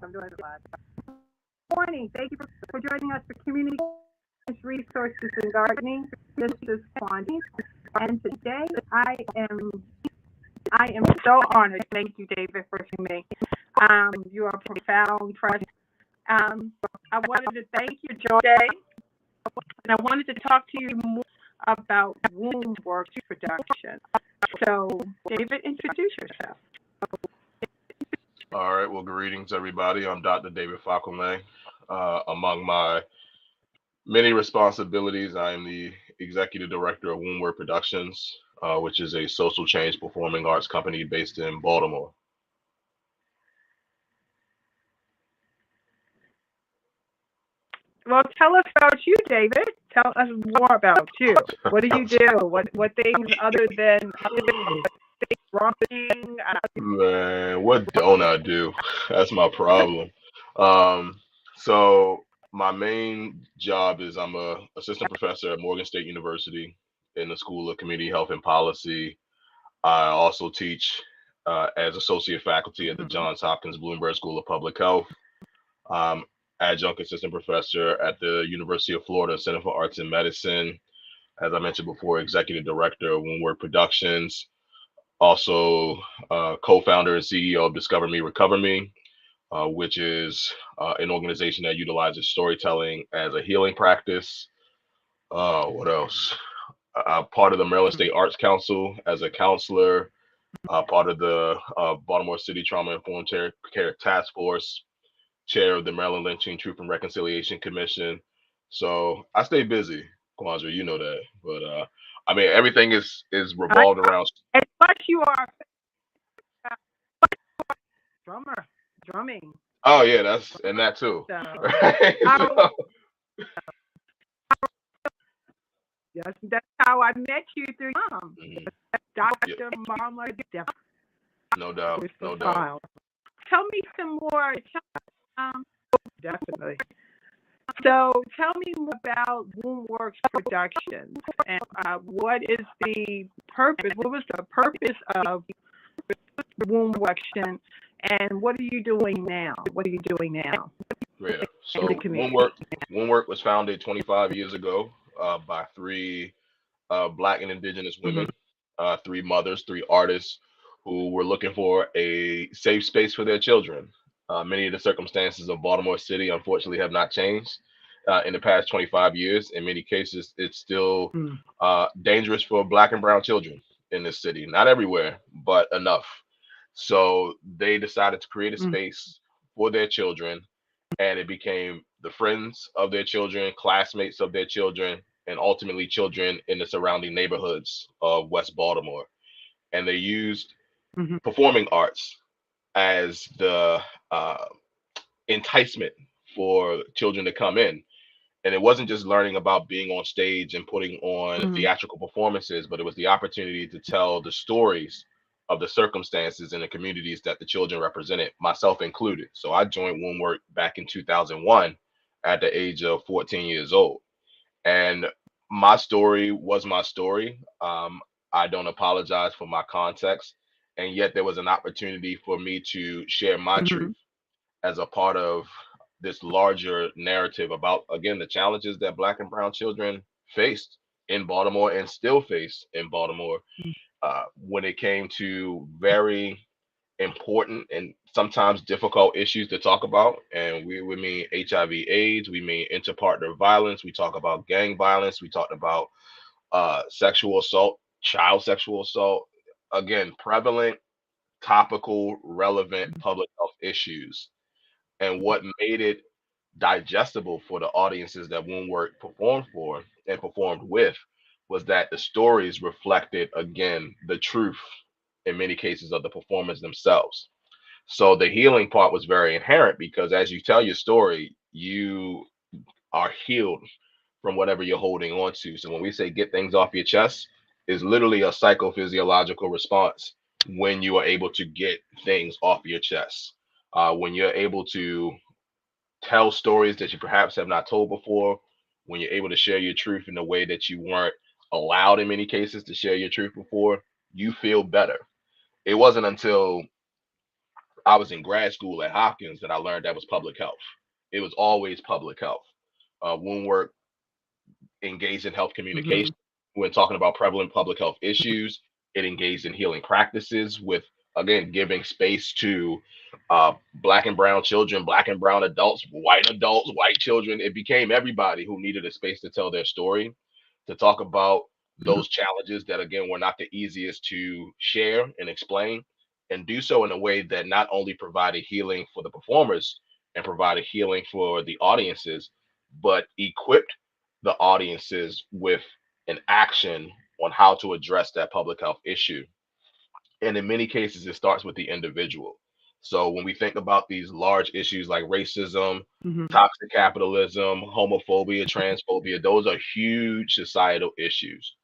I'm doing it live. Good morning. Thank you for joining us for Community Resources and Gardening. This is Fakunle, and today I am so honored. Thank you, David, for me. You are a profound presence. I wanted to thank you, Joy, and I wanted to talk to you more about Wombwork production. So, David, introduce yourself. All right. Well, greetings, everybody. I'm Dr. David Fakunle. Among my many responsibilities, I am the executive director of Wombwork Productions, which is a social change performing arts company based in Baltimore. Well, tell us about you, David. Tell us more about you. What do you do? What things other than drumming? Man, what don't I do? That's my problem. Um, so my main job is I'm a assistant professor at Morgan State University in the School of Community Health and Policy. I also teach as associate faculty at the Johns Hopkins Bloomberg School of Public Health. Um, Adjunct assistant professor at the University of Florida Center for Arts and Medicine. As I mentioned before, executive director of Wombwork Productions. Also, co-founder and CEO of Discover Me, Recover Me, which is an organization that utilizes storytelling as a healing practice. What else? Part of the Maryland State Arts Council as a counselor. Part of the Baltimore City Trauma Informed Care Task Force, chair of the Maryland Lynching Truth and Reconciliation Commission. So I stay busy, Kwanzaa, you know that. But I mean, everything is revolved around. And plus, you are a drummer, drumming. Oh yeah, that's and that too. So, Right? how, yes, that's how I met you through your mom, Mhm. Yeah, Dr. Mama no doubt, with the no doubt. file. Tell me some more. Um, Definitely. So tell me more about Wombworks Productions and what is the purpose? What was the purpose of Wombworks, and what are you doing now? What are you doing now Yeah. in the So community? Wombwork was founded 25 years ago by three Black and Indigenous Mm-hmm. women, three mothers, three artists who were looking for a safe space for their children. Many of the circumstances of Baltimore City, unfortunately, have not changed in the past 25 years. In many cases, it's still dangerous for Black and Brown children in this city. Not everywhere, but enough. So they decided to create a Mm-hmm. space for their children, and it became the friends of their children, classmates of their children, and ultimately children in the surrounding neighborhoods of West Baltimore. And they used Mm-hmm. performing arts as the uh, enticement for children to come in. And it wasn't just learning about being on stage and putting on Mm-hmm. theatrical performances, but it was the opportunity to tell the stories of the circumstances in the communities that the children represented, myself included. So I joined Wombwork back in 2001 at the age of 14 years old. And my story was my story. I don't apologize for my context. And yet there was an opportunity for me to share my Mm-hmm. truth as a part of this larger narrative about, again, the challenges that Black and Brown children faced in Baltimore and still face in Baltimore when it came to very important and sometimes difficult issues to talk about. And we mean HIV/AIDS, we mean interpartner violence, we talk about gang violence, we talked about sexual assault, child sexual assault. Again, prevalent, topical, relevant public health issues. And what made it digestible for the audiences that Wombwork performed for and performed with was that the stories reflected, again, the truth in many cases of the performers themselves. So the healing part was very inherent because as you tell your story, you are healed from whatever you're holding on to. So when we say get things off your chest, is literally a psychophysiological response when you are able to get things off your chest. When you're able to tell stories that you perhaps have not told before, when you're able to share your truth in a way that you weren't allowed in many cases to share your truth before, you feel better. It wasn't until I was in grad school at Hopkins that I learned that was public health. It was always public health. Wombwork engaged in health Mm-hmm. communication when talking about prevalent public health issues. It engaged in healing practices with, again, giving space to black and brown children, black and brown adults, white children. It became everybody who needed a space to tell their story, to talk about those challenges that, again, were not the easiest to share and explain, and do so in a way that not only provided healing for the performers and provided healing for the audiences, but equipped the audiences with an action on how to address that public health issue. And in many cases, it starts with the individual. So when we think about these large issues like racism, Mm-hmm. toxic capitalism, homophobia, transphobia, those are huge societal issues.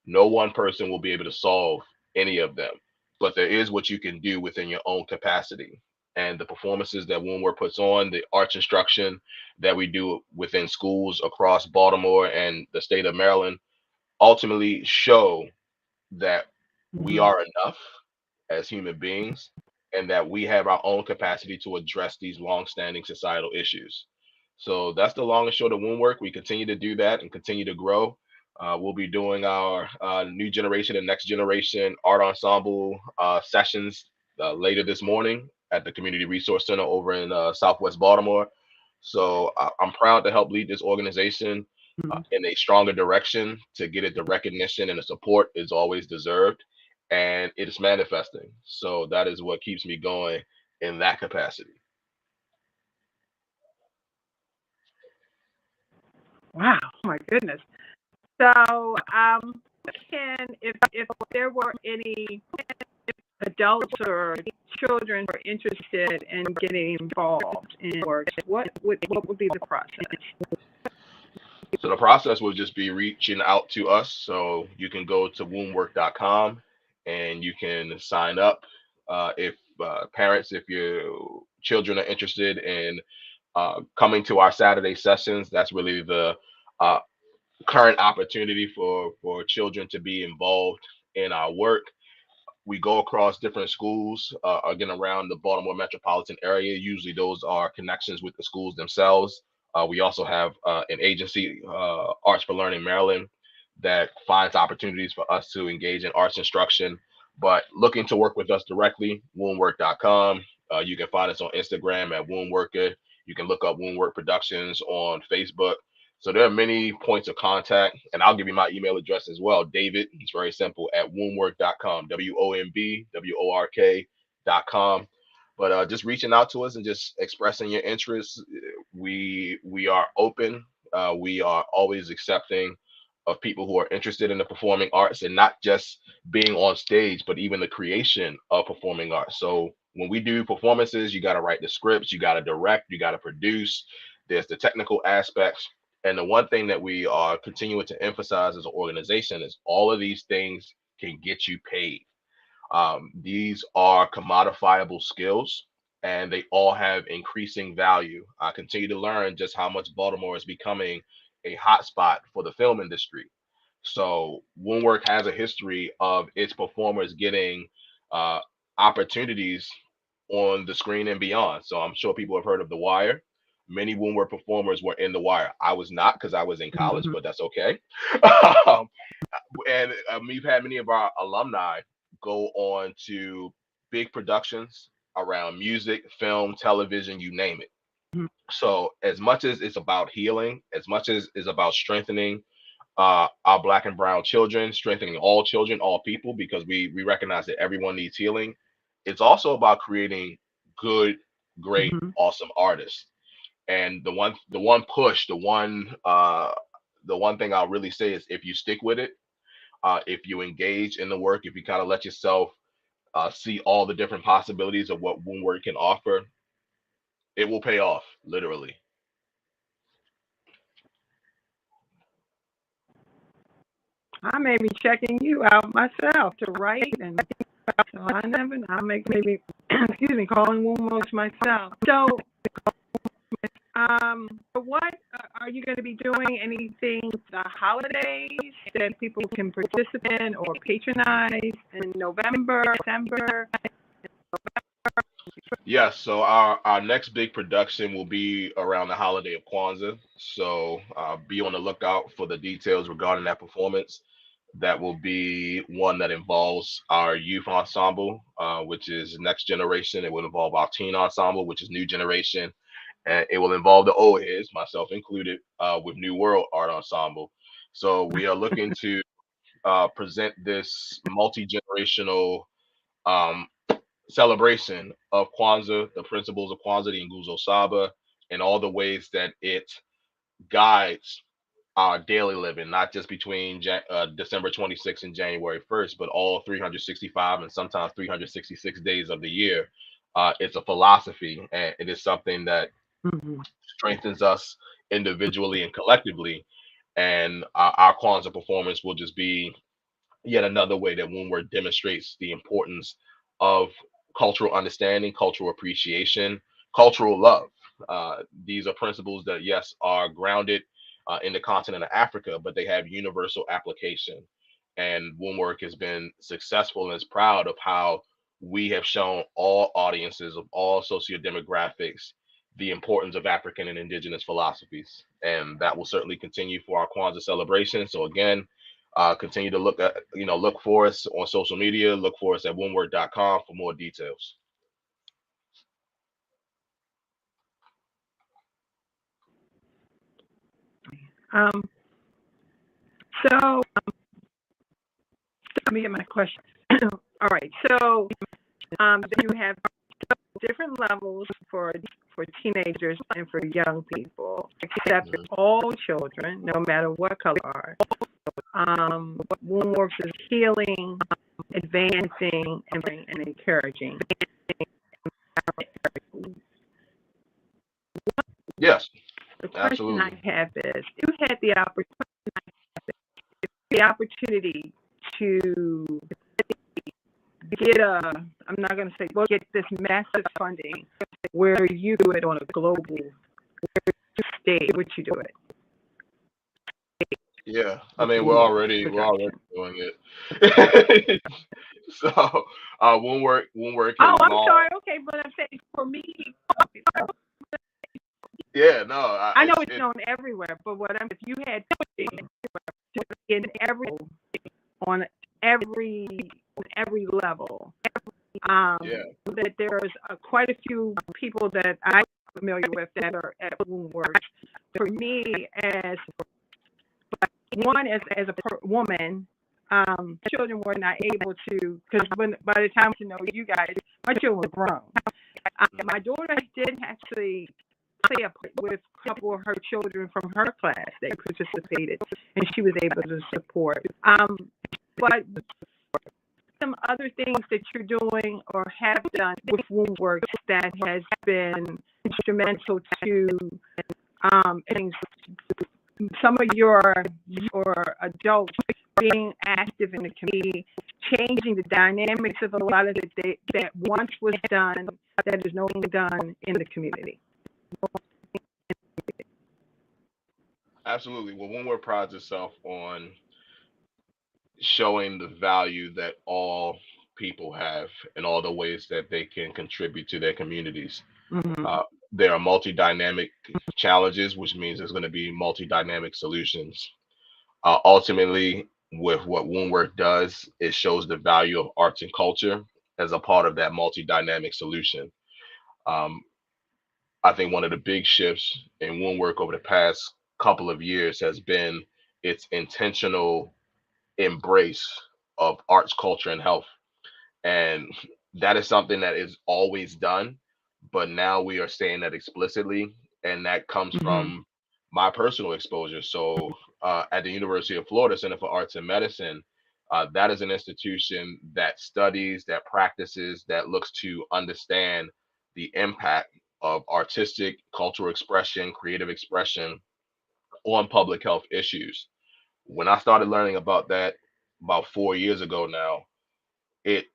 No one person will be able to solve any of them, but there is what you can do within your own capacity. And the performances that Woundwork puts on, the arts instruction that we do within schools across Baltimore and the state of Maryland, ultimately show that we Mm-hmm. are enough as human beings, and that we have our own capacity to address these long-standing societal issues. So that's the long and short of Wound Work. We continue to do that and continue to grow. We'll be doing our new generation and next generation art ensemble sessions later this morning at the Community Resource Center over in Southwest Baltimore. So I'm proud to help lead this organization in a stronger direction to get it the recognition and the support is always deserved, and it is manifesting. So that is what keeps me going in that capacity. Wow, my goodness. So, can if there were any adults or children who are interested in getting involved in work, what would be the process? So the process will just be reaching out to us. So you can go to wombwork.com and you can sign up. If parents, if your children are interested in coming to our Saturday sessions, that's really the uh, current opportunity for children to be involved in our work. We go across different schools, again, around the Baltimore metropolitan area. Usually those are connections with the schools themselves. We also have an agency, Arts for Learning Maryland, that finds opportunities for us to engage in arts instruction. But looking to work with us directly, woundwork.com. You can find us on Instagram at woundworker. You can look up Woundwork Productions on Facebook. So there are many points of contact, and I'll give you my email address as well. David, it's very simple, at wombwork.com, WOMBWORK.com. But just reaching out to us and just expressing your interests, we are open. We are always accepting of people who are interested in the performing arts, and not just being on stage, but even the creation of performing arts. So when we do performances, you got to write the scripts, you got to direct, you got to produce. There's the technical aspects. And the one thing that we are continuing to emphasize as an organization is all of these things can get you paid. These are commodifiable skills, and they all have increasing value. I continue to learn just how much Baltimore is becoming a hotspot for the film industry. So Woundwork has a history of its performers getting uh, opportunities on the screen and beyond. So I'm sure people have heard of The Wire. Many Woundwork performers were in The Wire. I was not, because I was in college, Mm-hmm. but that's okay. um, and we've had many of our alumni go on to big productions around music, film, television, you name it. So as much as it's about healing, as much as it's about strengthening our black and brown children, strengthening all children, all people, because we recognize that everyone needs healing. It's also about creating good, great, Mm-hmm. awesome artists. And the one push, the one thing I'll really say is, if you stick with it, if you engage in the work, if you kind of let yourself see all the different possibilities of what Wound Work can offer, it will pay off, literally. I may be checking you out myself to write, and so I'll make maybe, excuse me, calling Wombwork myself. So, what are you going to be doing? Anything the holidays that people can participate in or patronize in November, December? Yes, so our next big production will be around the holiday of Kwanzaa. So be on the lookout for the details regarding that performance. That will be one that involves our youth ensemble, which is next generation. It will involve our teen ensemble, which is new generation, and it will involve the old heads, myself included, with New World Art Ensemble. So we are looking to present this multi-generational um, celebration of Kwanzaa, the principles of Kwanzaa, the Nguzo Saba, and all the ways that it guides our daily living, not just between December 26th and January 1st, but all 365 and sometimes 366 days of the year. It's a philosophy, and it is something that Mhm. strengthens us individually and collectively. And our Kwanzaa performance will just be yet another way that Wombwork demonstrates the importance of cultural understanding, cultural appreciation, cultural love. These are principles that, yes, are grounded in the continent of Africa, but they have universal application. And Wombwork has been successful and is proud of how we have shown all audiences of all socio-demographics the importance of African and indigenous philosophies. And that will certainly continue for our Kwanzaa celebration. So again, continue to look for us on social media. Look for us at wombwork.com for more details. Um, so let me get my question. All right. So you have different levels for teenagers and for young people, except Mhm. all children, no matter what color are. Wombworks is healing, advancing, and encouraging. Yes, The question I absolutely. have is, you had the opportunity to get I'm not going to say, well, get this massive funding where you do it on a global stage, would you do it? Yeah, I With mean Wombworks we're already production. doing it. So Wombwork Oh, has I'm long. sorry. Okay, but I'm saying for me, Yeah, no, I know it's it's known everywhere, but if you had in every on every level, yeah. that there's quite a few people that I'm familiar with that are at Wombworks. For me, as one as a woman, children were not able to, because when by the time to know you guys, my children were grown. Mhm. My daughter did actually play a part with a couple of her children from her class. They participated, and she was able to support. But some other things that you're doing or have done with Wombworks that has been instrumental to things, some of your adults being active in the community, changing the dynamics of a lot of that once was done that is no longer done in the community. Absolutely. Well, Wombwork prides itself on showing the value that all people have and all the ways that they can contribute to their communities. Mm-hmm. Uh, there are multi-dynamic challenges, which means there's going to be multi-dynamic solutions. Ultimately, with what Woundwork does, it shows the value of arts and culture as a part of that multi-dynamic solution. Um, I think one of the big shifts in Woundwork over the past couple of years has been its intentional embrace of arts, culture, and health. And that is something that is always done, but now we are saying that explicitly, and that comes Mm-hmm. from my personal exposure. So at the University of Florida Center for Arts and Medicine, that is an institution that studies, that practices, that looks to understand the impact of artistic cultural expression, creative expression on public health issues. When I started learning about that about 4 years ago now, it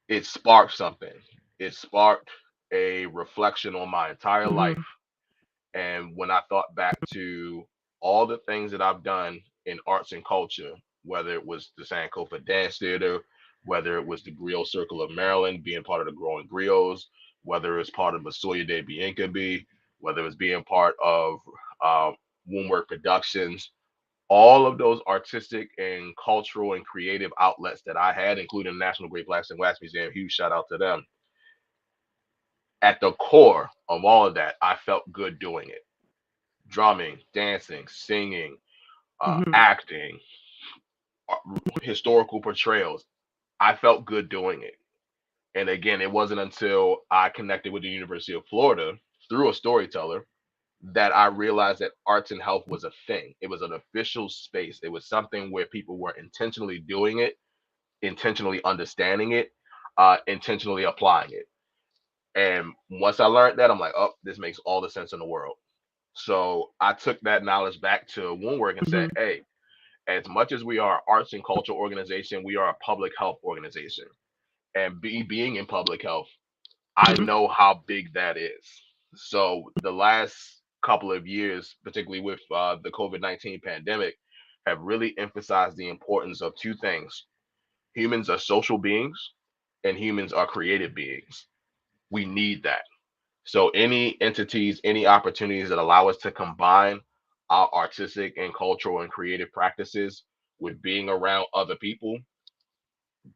it sparked something. It sparked a reflection on my entire Mm-hmm. life. And when I thought back to all the things that I've done in arts and culture, whether it was the Sankofa Dance Theater, whether it was the Griot Circle of Maryland, being part of the Growing Griots, whether it's part of Masoya de Bienkabi, whether it's being part of uh, Wombwork Productions, all of those artistic and cultural and creative outlets that I had, including the National Great Blacks and Wax Museum, huge shout out to them. At the core of all of that, I felt good doing it. Drumming, dancing, singing, Mm-hmm. acting, historical portrayals. I felt good doing it. And again, it wasn't until I connected with the University of Florida through a storyteller that I realized that arts and health was a thing. It was an official space. It was something where people were intentionally doing it, intentionally understanding it, intentionally applying it. And once I learned that, I'm like, oh, this makes all the sense in the world. So I took that knowledge back to Woundwork and Mm-hmm. said, hey, as much as we are an arts and culture organization, we are a public health organization. And being in public health, I Mm-hmm. know how big that is. So the last couple of years, particularly with the COVID-19 pandemic, have really emphasized the importance of two things. Humans are social beings and humans are creative beings. We need that. So any entities, any opportunities that allow us to combine our artistic and cultural and creative practices with being around other people,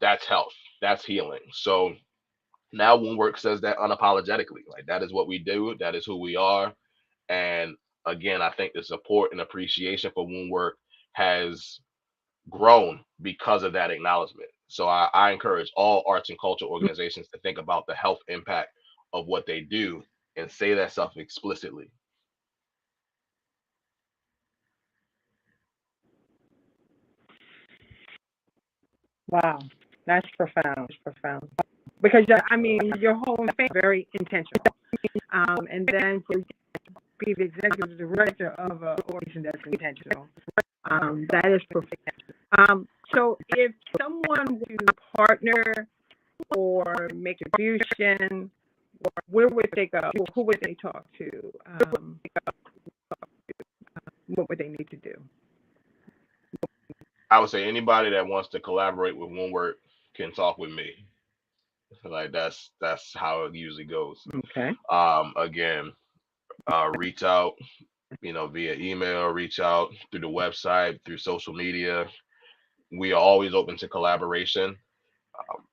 that's health. That's healing. So now Woundwork says that unapologetically. Like that is what we do, that is who we are. And again, I think the support and appreciation for Woundwork has grown because of that acknowledgement. So I encourage all arts and culture organizations to think about the health impact of what they do and say that stuff explicitly. Wow, that's profound. Profound. Because I mean, your whole thing is very intentional. And then to be the executive director of an organization that's intentional, that is profound. So if someone were to partner or make a contribution, where would they go? Who would they talk to? What would they need to do? I would say anybody that wants to collaborate with Woundwork can talk with me. Like that's how it usually goes. Okay. Again, reach out, via email, reach out through the website, through social media. We are always open to collaboration. Um,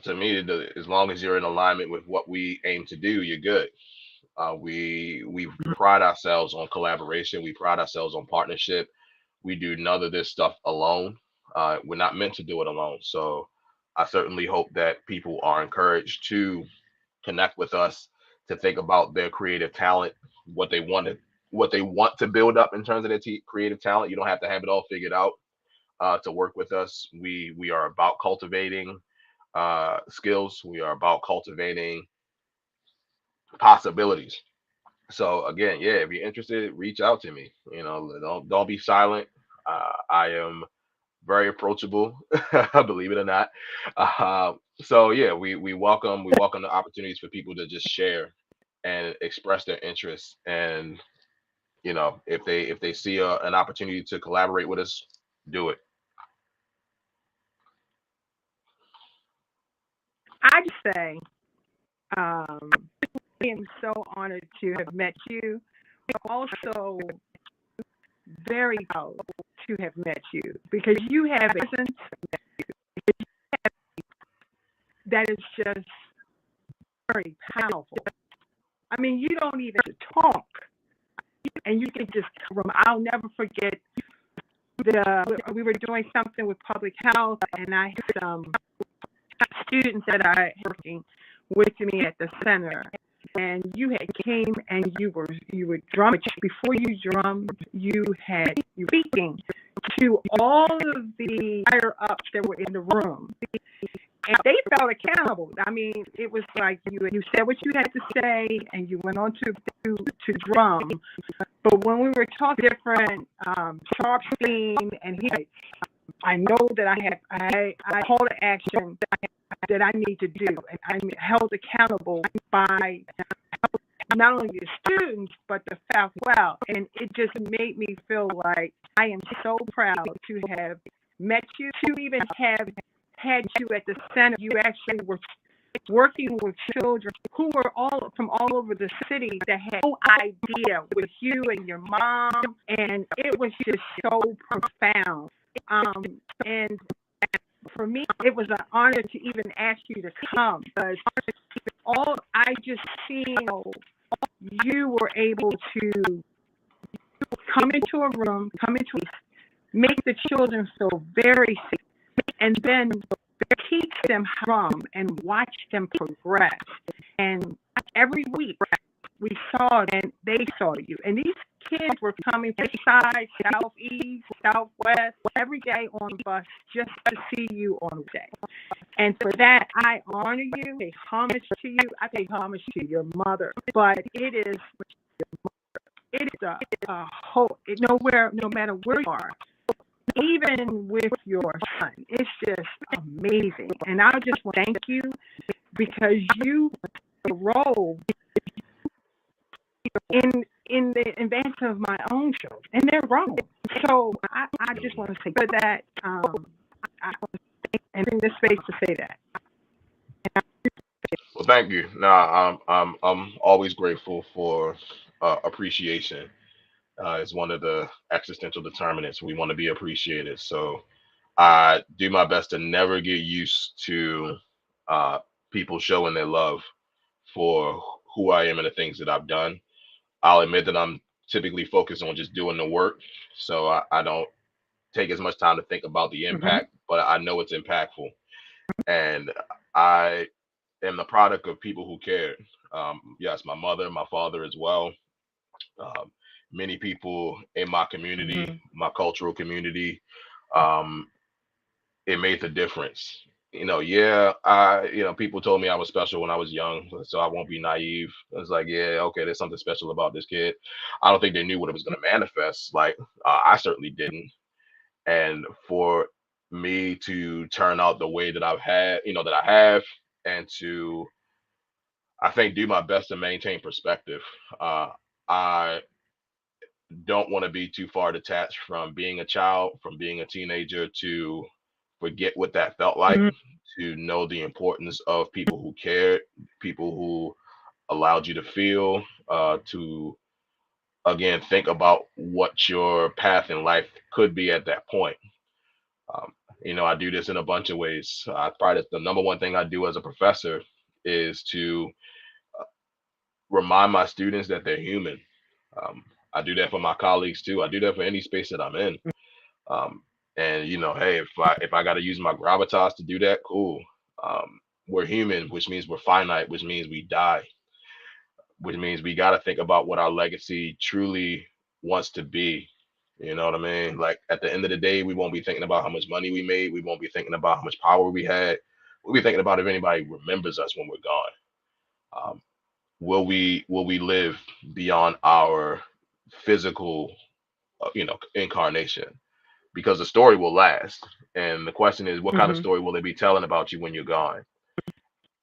to me, as long as you're in alignment with what we aim to do, you're good. We pride ourselves on collaboration. We pride ourselves on partnership. We do none of this stuff alone. We're not meant to do it alone. So I certainly hope that people are encouraged to connect with us, to think about their creative talent, what they want to what they want to build up in terms of their creative talent. You don't have to have it all figured out to work with us. We are about cultivating skills. We are about cultivating possibilities. So again, yeah, if you're interested, reach out to me. Don't be silent. I am very approachable, believe it or not. So yeah, we welcome the opportunities for people to just share and express their interests. And if they see an opportunity to collaborate with us, do it. I just say, um, I am so honored to have met you. Also, very proud to have met you because you have a presence that is just very powerful. I mean, you don't even talk, and you can just come. I'll never forget we were doing something with public health, and I had some students that I had working with me at the center, and you had came and you were drumming. Before you drummed, you were speaking to all of the higher ups that were in the room, and they felt accountable. I mean, it was like you said what you had to say, and you went on to drum. But when we were talking different sharp scene, and I know that I called to action that I need to do, and I'm held accountable by not only the students but the faculty as well. And it just made me feel like I am so proud to have met you, to even have had you at the center. You actually were working with children who were all from all over the city that had no idea with you and your mom, and it was just so profound. And for me, it was an honor to even ask you to come because all I just feel you were able to come into a room, make the children feel very safe, and then teach them from and watch them progress. And every week we saw and they saw you. And these kids were coming from the side, southeast, southwest, every day on the bus just to see you on the day. And for that, I honor you, pay homage to you. I pay homage to your mother. But it is a whole, nowhere, no matter where you are, even with your son, it's just amazing. And I just want to thank you because you role in the invention of my own children, and they're grown. So I just want to say for that, and in this space to say that. Well, thank you. No, I'm always grateful for appreciation. It's one of the existential determinants. We want to be appreciated. So I do my best to never get used to uh, people showing their love for who I am and the things that I've done. I'll admit that I'm typically focused on just doing the work. So I don't take as much time to think about the Mm-hmm. impact, but I know it's impactful. And I am the product of people who cared. Yes, my mother, my father as well. Um, Many people in my community, Mm-hmm. my cultural community, um, it made the difference. Yeah, people told me I was special when I was young, so I won't be naive. It's like, yeah, okay, there's something special about this kid. I don't think they knew what it was going to manifest. Like, I certainly didn't. And for me to turn out the way that that I have, and to, I think, do my best to maintain perspective. Uh, I don't want to be too far detached from being a child, from being a teenager, to forget what that felt like, to know the importance of people who cared, people who allowed you to feel, to again think about what your path in life could be at that point. Um, I do this in a bunch of ways. Probably the number one thing I do as a professor is to remind my students that they're human. Um, I do that for my colleagues too. I do that for any space that I'm in. Um, and hey, if I got to use my gravitas to do that, cool. We're human, which means we're finite, which means we die, which means we got to think about what our legacy truly wants to be. You know what I mean? Like at the end of the day, we won't be thinking about how much money we made. We won't be thinking about how much power we had. We'll be thinking about if anybody remembers us when we're gone. Um, will we live beyond our physical, incarnation? Because the story will last. And the question is, what kind of Mm-hmm. story will they be telling about you when you're gone?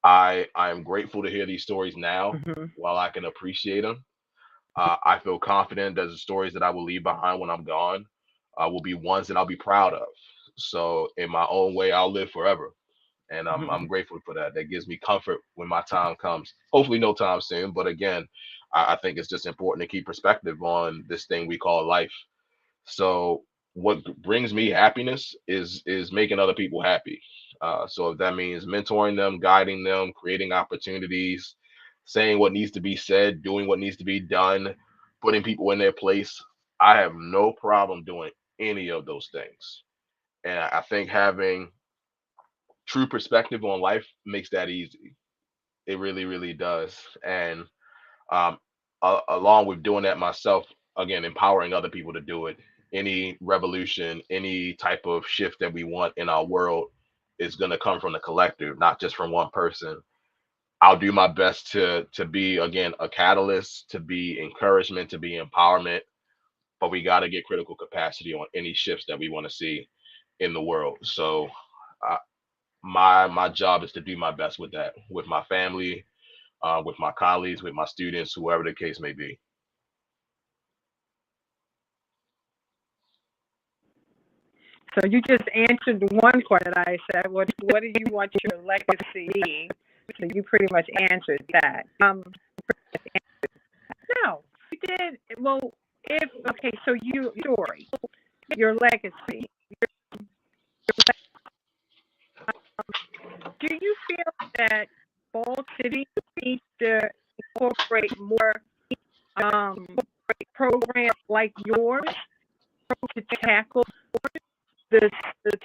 I am grateful to hear these stories now Mm-hmm. while I can appreciate them. I feel confident that the stories that I will leave behind when I'm gone will be ones that I'll be proud of. So in my own way, I'll live forever. And I'm Mm-hmm. grateful for that. That gives me comfort when my time comes. Hopefully no time soon. But again, I think it's just important to keep perspective on this thing we call life. So what brings me happiness is making other people happy. So if that means mentoring them, guiding them, creating opportunities, saying what needs to be said, doing what needs to be done, putting people in their place, I have no problem doing any of those things. And I think having true perspective on life makes that easy. It really, really does. And um, along with doing that myself, again, empowering other people to do it. Any revolution, any type of shift that we want in our world is going to come from the collective, not just from one person. I'll do my best to be again a catalyst, to be encouragement, to be empowerment, but we got to get critical capacity on any shifts that we want to see in the world. So uh, my job is to do my best with that, with my family, with my colleagues, with my students, whoever the case may be. So you just answered the one question that I said. What do you want your legacy to be? So you pretty much answered that. No, you did. Well, if okay, so story, your legacy. Do you feel that Ball City needs to incorporate more um, programs like yours to tackle the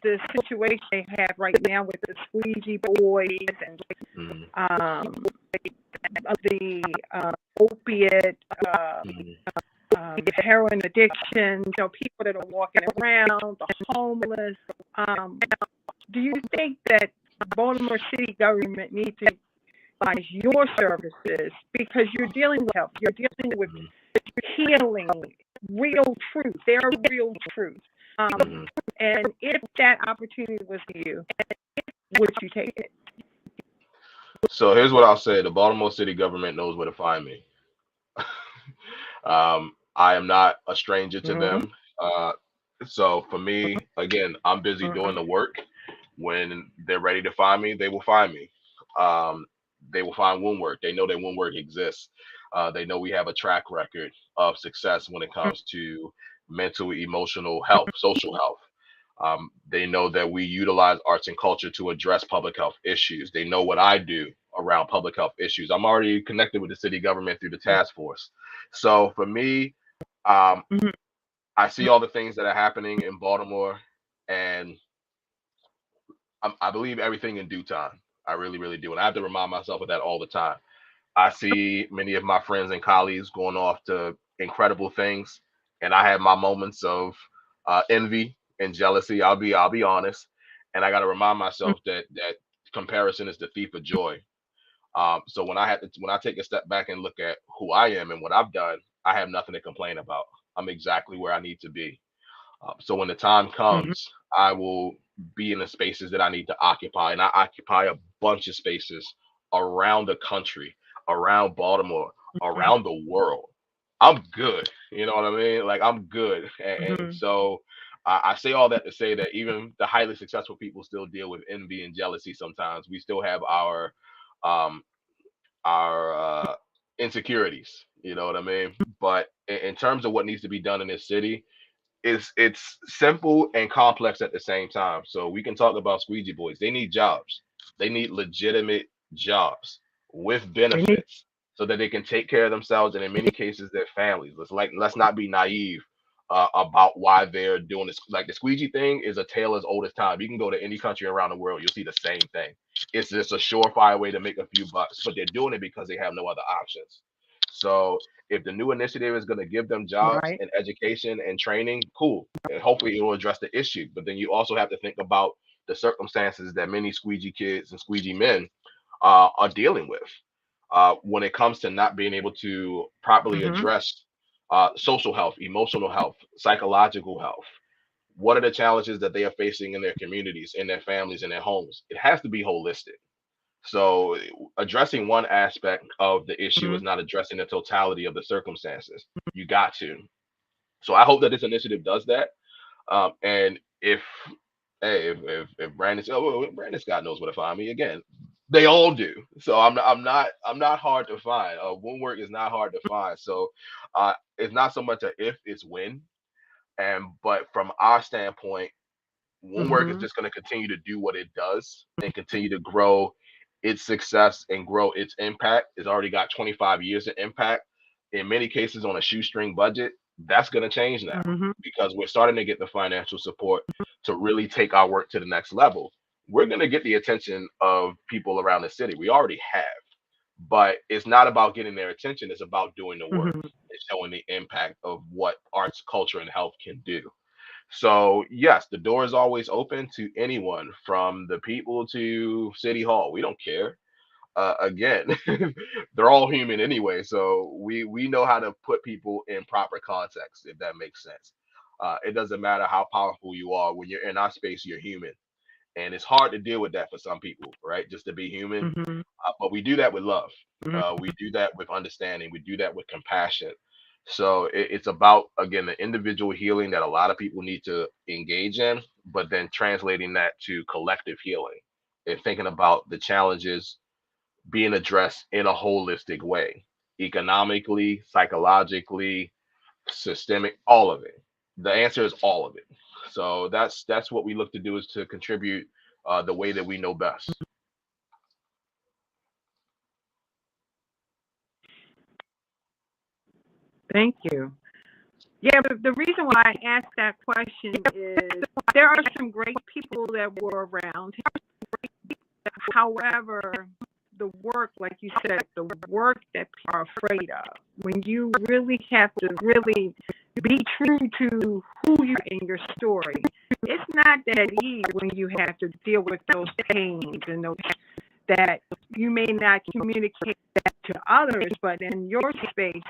the situation they have right now with the squeegee boys and Mm, um, the opiate, mm. heroin addiction, people that are walking around, the homeless. Um, do you think that Baltimore City government needs to utilize your services because you're dealing with health, you're dealing with healing, real truth, their real truth. Mhm. And if that opportunity was to you, would you take it? So here's what I'll say: the Baltimore City government knows where to find me. I am not a stranger to Mm-hmm. them. So for me, again, I'm busy Mm-hmm. doing the work. When they're ready to find me, they will find me. Um, they will find Wombwork. They know that Wombwork exists. They know we have a track record of success when it comes to mental, emotional health, social health. They know that we utilize arts and culture to address public health issues. They know what I do around public health issues. I'm already connected with the city government through the task force. So for me, um, Mm-hmm. I see all the things that are happening in Baltimore, and I believe everything in due time. I really, really do. And I have to remind myself of that all the time. I see many of my friends and colleagues going off to incredible things, and I have my moments of envy and jealousy. I'll be honest, and I got to remind myself that comparison is the thief of joy. So when I take a step back and look at who I am and what I've done, I have nothing to complain about. I'm exactly where I need to be. So when the time Mm-hmm. comes, I will be in the spaces that I need to occupy, and I occupy a bunch of spaces around the country, around Baltimore, around the world. I'm good. You know what I mean? Like I'm good, and Mm-hmm. so I say all that to say that even the highly successful people still deal with envy and jealousy. Sometimes we still have um, our insecurities. You know what I mean? But in terms of what needs to be done in this city, it's simple and complex at the same time. So we can talk about squeegee boys. They need jobs. They need legitimate jobs with They need. benefits so that they can take care of themselves and in many cases their families. Let's not be naive about why they're doing this. Like the squeegee thing is a tale as old as time. You can go to any country around the world, you'll see the same thing. It's just a surefire way to make a few bucks, but they're doing it because they have no other options. So if the new initiative is going to give them jobs Right. and education and training, cool. And hopefully it will address the issue. But then you also have to think about the circumstances that many squeegee kids and squeegee men are dealing with when it comes to not being able to properly Mm-hmm. address social health, emotional health, psychological health. What are the challenges that they are facing in their communities, in their families, in their homes? It has to be holistic. So addressing one aspect of the issue is not addressing the totality of the circumstances. You got to. So I hope that this initiative does that. And if hey, if Brandon, oh, well, Brandon Scott knows where to find me again. They all do. So I'm not hard to find. Woodwork is not hard to find. So it's not so much a if, it's when. And but from our standpoint, Wombwork is Mm-hmm. just going to continue to do what it does and continue to grow its success and grow its impact. It's already got 25 years of impact. In many cases, on a shoestring budget, that's going to change now Mm-hmm. because we're starting to get the financial support to really take our work to the next level. We're going to get the attention of people around the city. We already have, but it's not about getting their attention. It's about doing the work Mm-hmm. and showing the impact of what arts, culture, and health can do. So yes, the door is always open to anyone from the people to City Hall. We don't care. Again, they're all human anyway, so we know how to put people in proper context, if that makes sense. It doesn't matter how powerful you are when you're in our space, you're human, and it's hard to deal with that for some people, right? Just to be human, Mm-hmm. but we do that with love. We do that with understanding. We do that with compassion. So it's about, again, the individual healing that a lot of people need to engage in, but then translating that to collective healing and thinking about the challenges being addressed in a holistic way, economically, psychologically, systemic, all of it. The answer is all of it. So that's what we look to do, is to contribute the way that we know best. Thank you. Yeah, but the reason why I asked that question is there are some great people that were around. However, the work, like you said, the work that people are afraid of, when you really have to really be true to who you are in your story, it's not that easy when you have to deal with those pains and those that you may not communicate that to others, but in your space,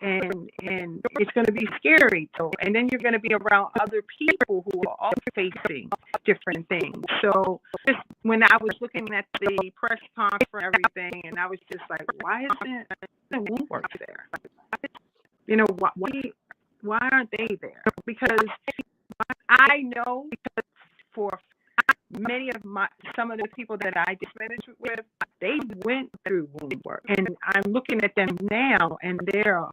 and it's going to be scary. So, and then you're going to be around other people who are also facing different things. So, just when I was looking at the press conference and everything, and I was just like, why isn't the Wombwork there? You know, why aren't they there? Because I know for many of some of the people that I did management with, they went through Wombwork, and I'm looking at them now, and they're a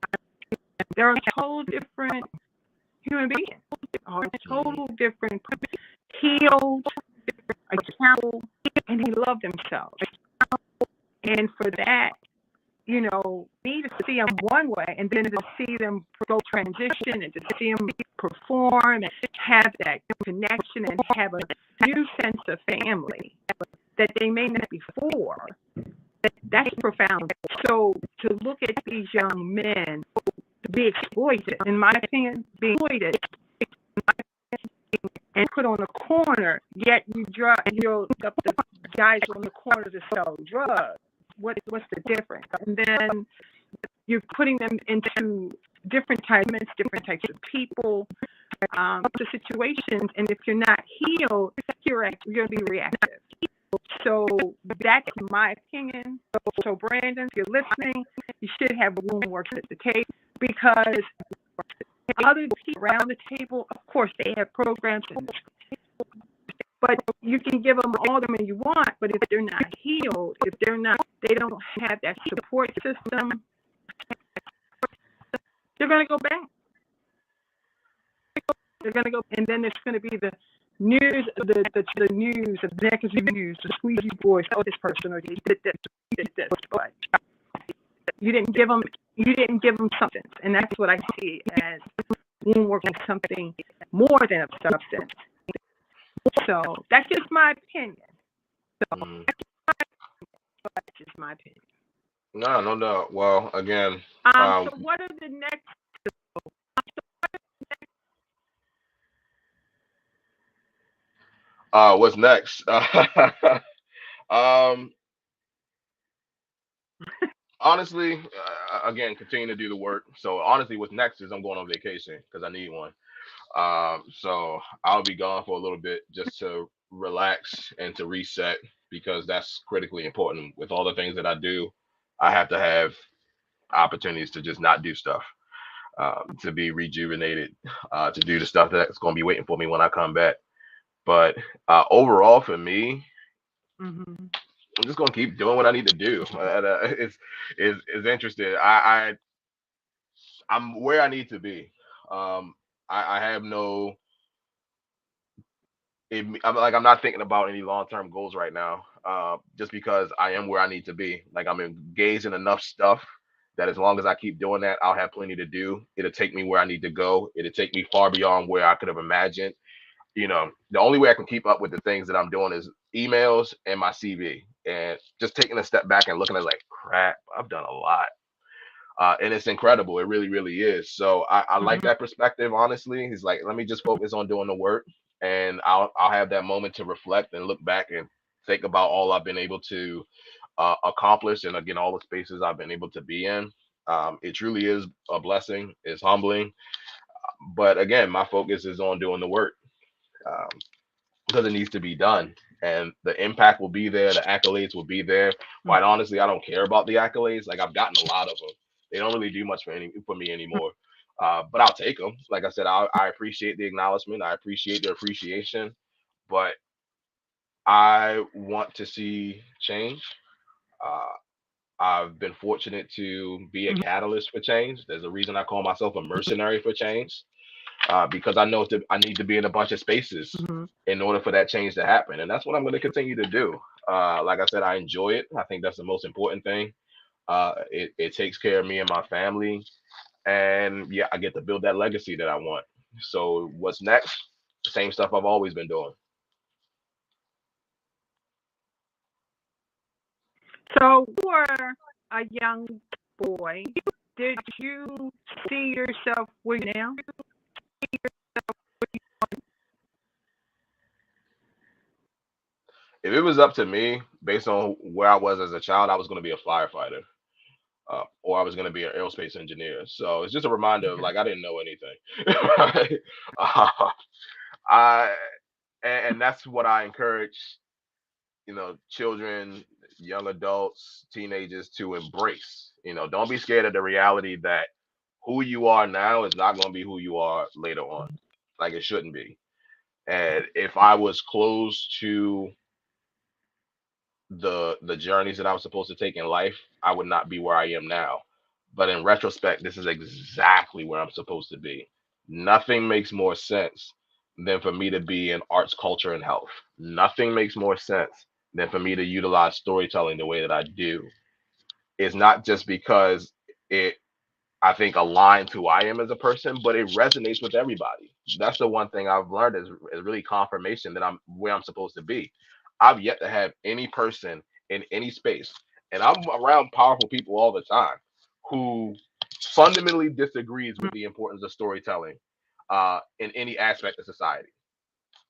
total different human being, a total different, healed, accountable, and they love themselves. And for that, you know, me to see them one way, and then to see them go transition, and to see them perform and have that connection and have a new sense of family that they may not before, that's profound. So to look at these young men be exploited, in my opinion, be exploited and put on a corner, yet you're the guys on the corner to sell drugs. What's the difference? And then you're putting them into different types of people, to situations, and if you're not healed, you're going to be reactive. So that's my opinion. So Brandon, if you're listening, you should have Wombwork at the table, because other people around the table, of course, they have programs, but you can give them all the money you want. But if they're not healed, they don't have that support system, they're going to go back. They're going to go, and then it's going to be the news, the news, the negative news, the squeegee boys. Oh, this person or they did this, but you didn't give them substance, and that's what I see as Wombwork is something more than a substance. So that's just my opinion. That's just my opinion. No doubt. Well, again, so what are the next? What's next? Honestly, again, continue to do the work. So honestly, what's next is I'm going on vacation because I need one. So I'll be gone for a little bit just to relax and to reset, because that's critically important. With all the things that I do, I have to have opportunities to just not do stuff, to be rejuvenated, to do the stuff that's going to be waiting for me when I come back. But overall, for me, I'm just gonna keep doing what I need to do. It's interesting. I'm where I need to be. I have no. I'm not thinking about any long term goals right now. Just because I am where I need to be. Like, I'm engaged in enough stuff that as long as I keep doing that, I'll have plenty to do. It'll take me where I need to go. It'll take me far beyond where I could have imagined. The only way I can keep up with the things that I'm doing is emails and my CV, and just taking a step back and looking at, like, crap, I've done a lot. And it's incredible. It really, really is. So I like that perspective, honestly. He's like, let me just focus on doing the work, and I'll have that moment to reflect and look back and think about all I've been able to accomplish, and again, all the spaces I've been able to be in. It truly is a blessing. It's humbling. But again, my focus is on doing the work. Because it needs to be done, and the impact will be there, the accolades will be there. Quite honestly, I don't care about the accolades. Like, I've gotten a lot of them. They don't really do much for me anymore. But I'll take them. Like I said, I appreciate the acknowledgement. I appreciate the appreciation, but I want to see change. Uh, I've been fortunate to be a Mhm. catalyst for change. There's a reason I call myself a mercenary for change, because I know I need to be in a bunch of spaces Mhm. in order for that change to happen. And that's what I'm going to continue to do. Like I said, I enjoy it. I think that's the most important thing. It takes care of me and my family. And yeah, I get to build that legacy that I want. So what's next? Same stuff I've always been doing. So you were a young boy. Did you see yourself where you now? If it was up to me, based on where I was as a child, I was going to be a firefighter. Or I was going to be an aerospace engineer. So it's just a reminder of Okay. like I didn't know anything. Right? I and that's what I encourage, children, young adults, teenagers to embrace. Don't be scared of the reality that who you are now is not going to be who you are later on. Like it shouldn't be. And if I was close to the journeys that I was supposed to take in life, I would not be where I am now. But in retrospect, this is exactly where I'm supposed to be. Nothing makes more sense than for me to be in arts, culture, and health. Nothing makes more sense than for me to utilize storytelling the way that I do. It's not just because it I think aligns who I am as a person, but it resonates with everybody. That's the one thing I've learned is really confirmation that I'm where I'm supposed to be. I've yet to have any person in any space, and I'm around powerful people all the time who fundamentally disagrees with the importance of storytelling in any aspect of society.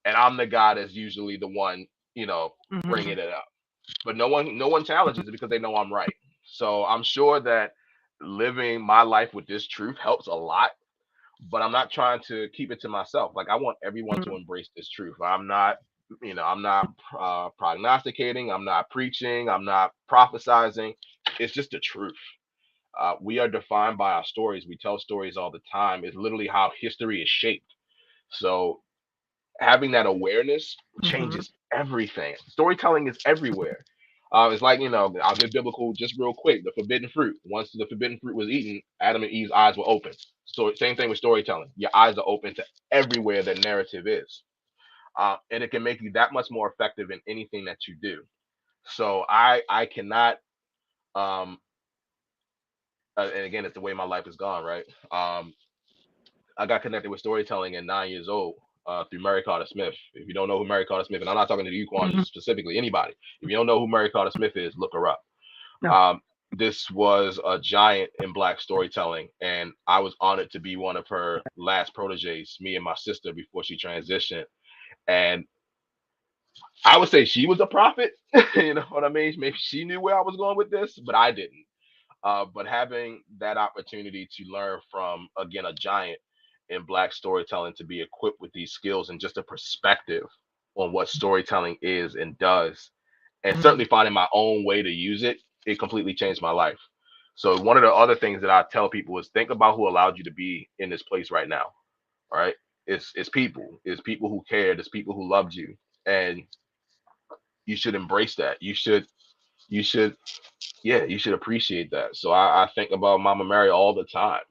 And I'm the guy that's usually the one, Mhm. bringing it up. But no one challenges it because they know I'm right. So I'm sure that living my life with this truth helps a lot, but I'm not trying to keep it to myself. Like I want everyone to Mhm. embrace this truth. I'm not prognosticating. I'm not preaching. I'm not prophesizing. It's just the truth. We are defined by our stories. We tell stories all the time. It's literally how history is shaped. So having that awareness Mhm. changes everything. Storytelling is everywhere. It's like, I'll get biblical just real quick. The forbidden fruit. Once the forbidden fruit was eaten, Adam and Eve's eyes were open. So same thing with storytelling. Your eyes are open to everywhere that narrative is. And it can make you that much more effective in anything that you do. So I cannot, um, and again, it's the way my life has gone, right? I got connected with storytelling at 9 years old through Mary Carter Smith. If you don't know who Mary Carter Smith, and I'm not talking to you, Quan, Mhm. just specifically anybody. If you don't know who Mary Carter Smith is, look her up. No. This was a giant in Black storytelling, and I was honored to be one of her last proteges, me and my sister, before she transitioned. And I would say she was a prophet. You know what I mean? Maybe she knew where I was going with this, but I didn't. But having that opportunity to learn from, again, a giant in Black storytelling, to be equipped with these skills and just a perspective on what storytelling is and does, and Mhm. certainly finding my own way to use it, it completely changed my life. So one of the other things that I tell people is think about who allowed you to be in this place right now. All right. It's people. It's people who cared. It's people who loved you. And you should embrace that. You should yeah, you should appreciate that. So I think about Mama Mary all the time.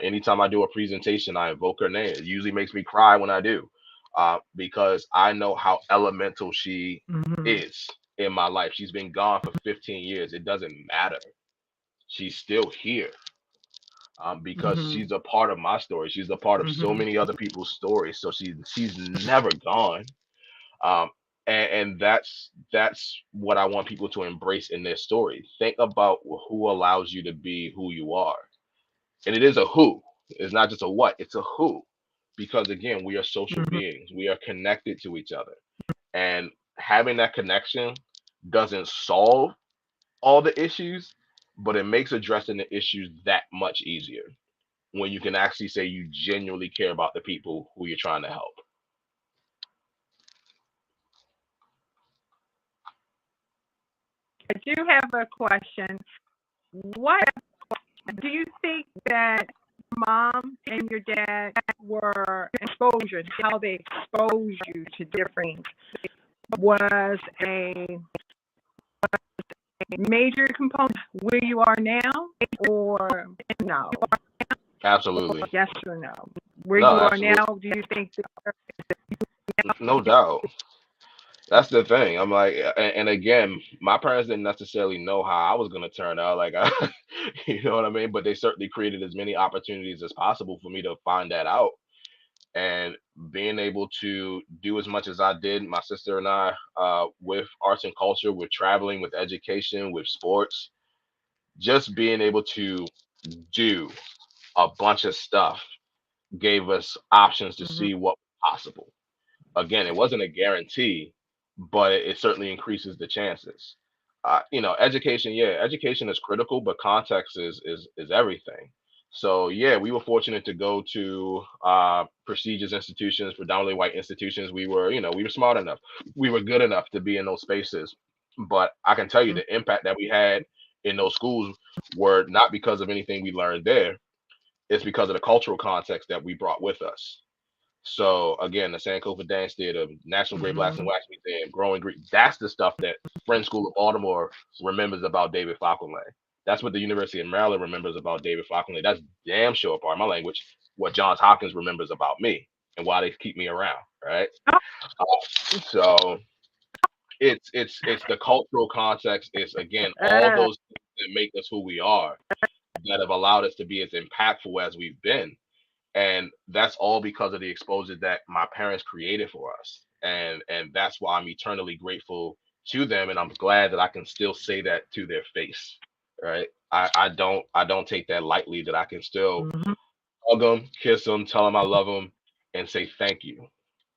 Anytime I do a presentation, I invoke her name. It usually makes me cry when I do, because I know how elemental she Mhm. is in my life. She's been gone for 15 years. It doesn't matter. She's still here, because Mhm. she's a part of my story. She's a part of so Mhm. many other people's stories. So she's never gone. Um, and that's what I want people to embrace in their story. Think about who allows you to be who you are, and it is a who. It's not just a what. It's a who, because again, we are social Mhm. beings. We are connected to each other, and having that connection doesn't solve all the issues, but it makes addressing the issues that much easier when you can actually say you genuinely care about the people who you're trying to help. I do have a question. What do you think that mom and your dad were exposures, how they exposed you to different things, was a major component where you are now, or no? Absolutely. Yes or no? Where No, you are absolutely. now, do you think that, No doubt. That's the thing. I'm like, and again, my parents didn't necessarily know how I was gonna turn out. Like, you know what I mean? But they certainly created as many opportunities as possible for me to find that out. And being able to do as much as I did, my sister and I, with arts and culture, with traveling, with education, with sports, just being able to do a bunch of stuff gave us options to Mhm. see what was possible. Again, it wasn't a guarantee, but it certainly increases the chances. Education, yeah, education is critical, but context is everything. So yeah, we were fortunate to go to prestigious institutions, predominantly white institutions. We were smart enough, we were good enough to be in those spaces. But I can tell you the impact that we had in those schools were not because of anything we learned there. It's because of the cultural context that we brought with us. So again, the Sankofa Dance Theater, National Great Blacks and Mhm. Wax Museum, Growing Greek, that's the stuff that Friends School of Baltimore remembers about David Fakunle. That's what the University of Maryland remembers about David Fakunle. That's damn sure part of my language, what Johns Hopkins remembers about me and why they keep me around, right? So it's the cultural context, it's again all Uh, those things that make us who we are that have allowed us to be as impactful as we've been, and that's all because of the exposure that my parents created for us, and that's why I'm eternally grateful to them, and I'm glad that I can still say that to their face, right? I don't take that lightly, that I can still mhm. hug them, kiss them, tell them I love them, and say thank you.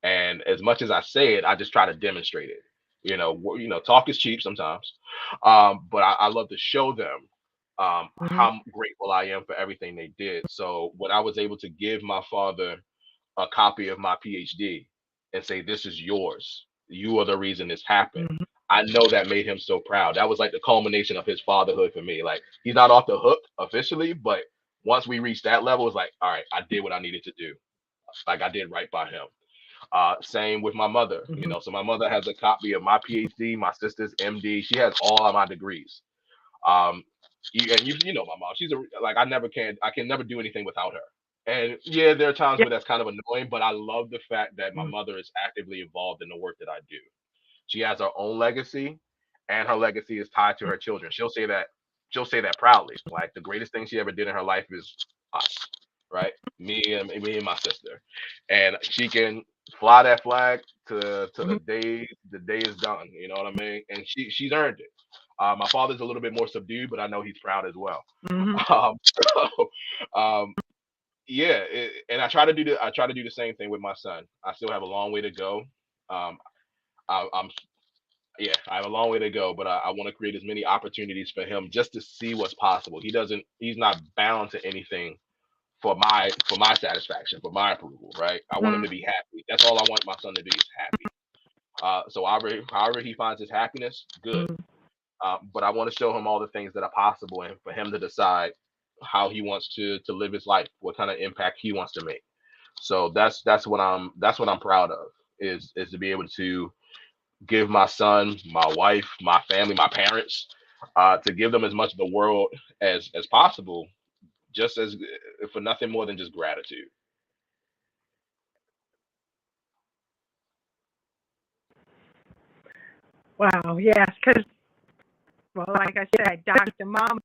And as much as I say it, I just try to demonstrate it. Talk is cheap sometimes, but I love to show them Mhm. how grateful I am for everything they did. So when I was able to give my father a copy of my PhD and say, "This is yours. You are the reason this happened." Mhm. I know that made him so proud. That was like the culmination of his fatherhood for me. Like, he's not off the hook officially, but once we reached that level, it's like, all right, I did what I needed to do. Like, I did right by him. Same with my mother. Mhm. So my mother has a copy of my PhD, my sister's MD. She has all of my degrees. Um, and you know my mom. She's like, I can never do anything without her. And yeah, there are times Yeah. where that's kind of annoying, but I love the fact that my Mhm. mother is actively involved in the work that I do. She has her own legacy, and her legacy is tied to her children. She'll say that proudly. Like, the greatest thing she ever did in her life is us, right? Me and my sister, and she can fly that flag to Mhm. the day is done. You know what I mean? And she's earned it. My father's a little bit more subdued, but I know he's proud as well. Mhm. So, yeah, and I try to do the same thing with my son. I still have a long way to go. Um, I'm Yeah, I have a long way to go, but I want to create as many opportunities for him just to see what's possible. He's not bound to anything for my satisfaction, for my approval, right? I want him Mhm. to be happy. That's all I want my son to be, is happy. So however he finds his happiness, good. Mhm. But I want to show him all the things that are possible, and for him to decide how he wants to live his life, what kind of impact he wants to make. So that's what I'm proud of, is to be able to give my son, my wife, my family, my parents, to give them as much of the world as possible, just as for nothing more than just gratitude. Wow. Yes. Because, well, like I said, Dr. Mom,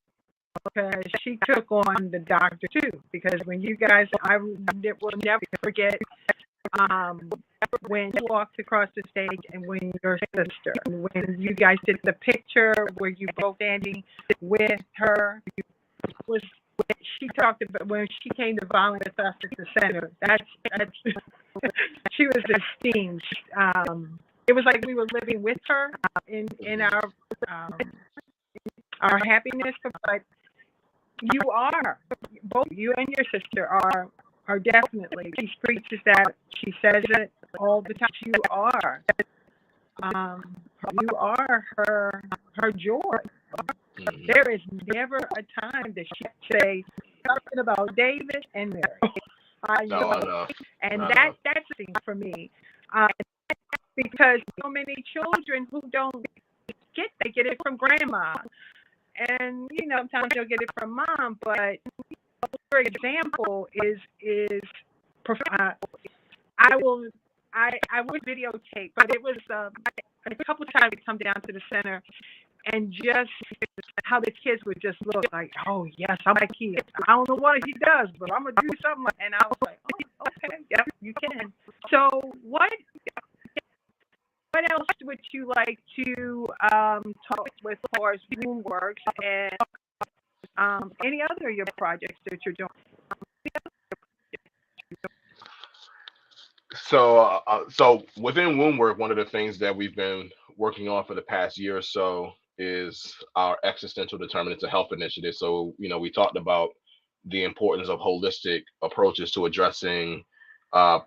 because she took on the doctor too. Because when you guys, will never forget um, when you walked across the stage and when your sister, when you guys did the picture where you both standing with her, was she talked about when she came to volunteer with us at the center. That's she was esteemed. It was like we were living with her in Mhm. um, our happiness. But you are both you and your sister are definitely. She preaches that. She says it all the time. Um, you are her joy. Mhm. There is never a time that she say talking about David and Mary. You No, I know, know. and I know. that's the thing for me, uh, because so many children who don't get they get it from grandma, and sometimes they'll get it from mom. But for example, is uh, I will I would videotape, but it was a couple times come down to the center and just how the kids would just look like, oh yes, I'm my kid. I don't know what he does, but I'm gonna do something. And I was like, oh, okay, yep, you can. So what else would you like to talk with as far as Wombwork and any other of your projects that you're doing? So within Wombwork, one of the things that we've been working on for the past year or so is our existential determinants of health initiative. So, we talked about the importance of holistic approaches to addressing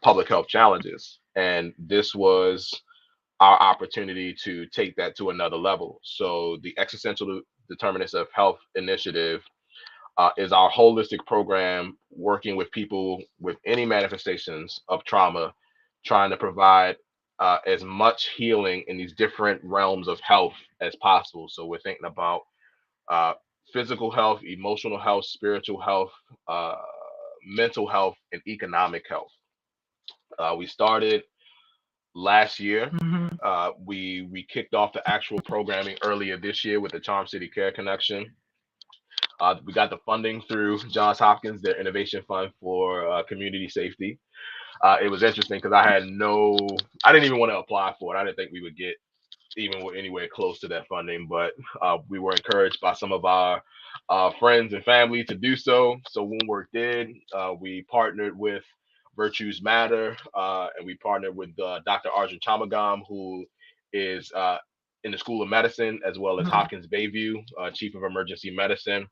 public health challenges. And this was our opportunity to take that to another level. So the existential determinants of health initiative is our holistic program working with people with any manifestations of trauma, trying to provide as much healing in these different realms of health as possible. So we're thinking about uh, physical health, emotional health, spiritual health, uh, mental health, and economic health. We started last year. Mm-hmm. We kicked off the actual programming earlier this year with the Charm City Care Connection. We got the funding through Johns Hopkins, their innovation fund for community safety. It was interesting because I didn't even want to apply for it. I didn't think we would get even anywhere close to that funding, but we were encouraged by some of our friends and family to do so. So Wombwork did. We partnered with Virtues Matter, and we partnered with Dr. Arjun Chamagam, who is in the School of Medicine, as well as Mm-hmm. Hopkins Bayview, Chief of Emergency Medicine.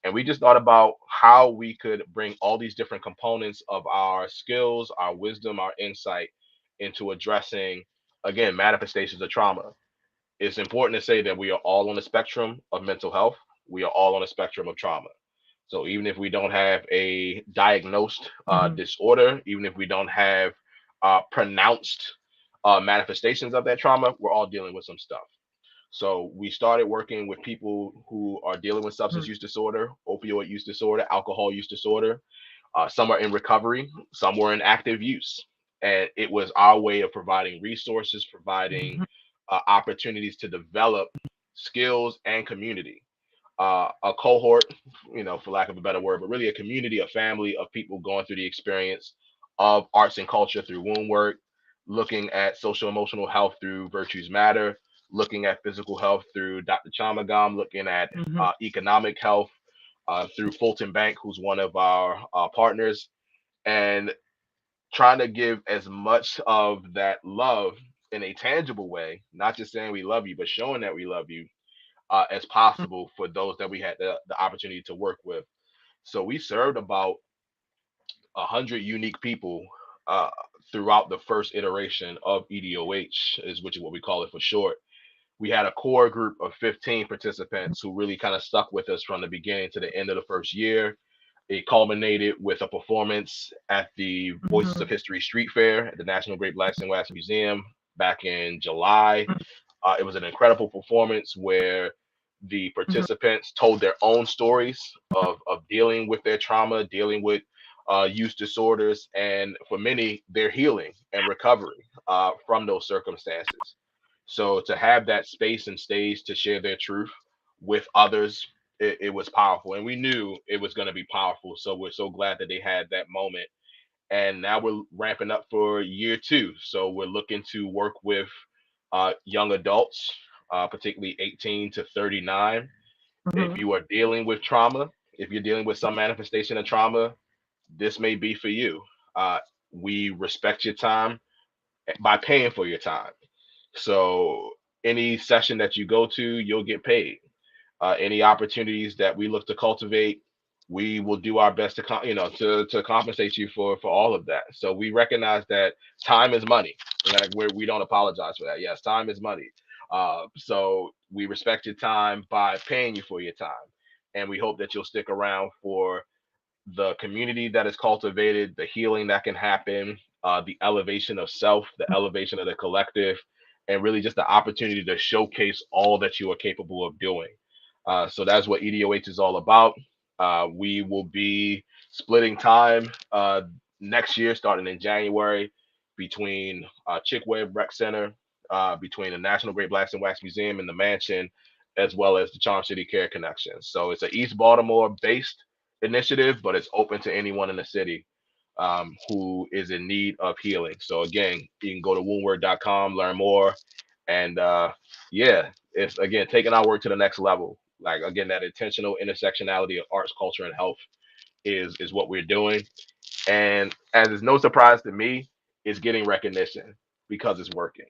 And we just thought about how we could bring all these different components of our skills, our wisdom, our insight into addressing, again, manifestations of trauma. It's important to say that we are all on the spectrum of mental health. We are all on a spectrum of trauma. So even if we don't have a diagnosed Mm-hmm. disorder, even if we don't have pronounced manifestations of that trauma, we're all dealing with some stuff. So we started working with people who are dealing with substance use disorder, opioid use disorder, alcohol use disorder. Some are in recovery, some were in active use. And it was our way of providing resources, providing Mm-hmm. opportunities to develop skills and community. A cohort, for lack of a better word, but really a community, a family of people going through the experience of arts and culture through wound work, looking at social emotional health through Virtues Matter, looking at physical health through Dr. Chamagam, looking at Mm-hmm. economic health through Fulton Bank, who's one of our partners, and trying to give as much of that love in a tangible way, not just saying we love you, but showing that we love you as possible for those that we had the opportunity to work with. So we served about 100 unique people uh, throughout the first iteration of EDOH, which is what we call it for short. We had a core group of 15 participants who really kind of stuck with us from the beginning to the end of the first year. It culminated with a performance at the Voices Mm-hmm. of History Street Fair at the National Great Blacks and Whites Museum back in July. It was an incredible performance where the Mm-hmm. participants told their own stories of dealing with their trauma, dealing with use disorders, and for many, their healing and recovery from those circumstances. So to have that space and stage to share their truth with others, it was powerful. And we knew it was going to be powerful. So we're so glad that they had that moment. And now we're ramping up for year two. So we're looking to work with young adults, particularly 18 to 39. If Mm-hmm. you are dealing with trauma, if you're dealing with some manifestation of trauma, this may be for you. Uh, we respect your time by paying for your time. So any session that you go to, you'll get paid. Any opportunities that we look to cultivate, we will do our best to to compensate you for all of that. So we recognize that time is money. Like we don't apologize for that. Yes, time is money. So we respect your time by paying you for your time, and we hope that you'll stick around for the community that is cultivated, the healing that can happen, the elevation of self, the elevation of the collective, and really just the opportunity to showcase all that you are capable of doing. So that's what EDOH is all about. We will be splitting time next year, starting in January, between Chickway Rec Center, between the National Great Blacks and Wax Museum and the Mansion, as well as the Charm City Care Connection. So it's an East Baltimore based initiative, but it's open to anyone in the city who is in need of healing. So again, you can go to wombwork.com, learn more, and yeah, it's again taking our work to the next level. Like again, that intentional intersectionality of arts, culture, and health is what we're doing. And as is no surprise to me, it's getting recognition because it's working.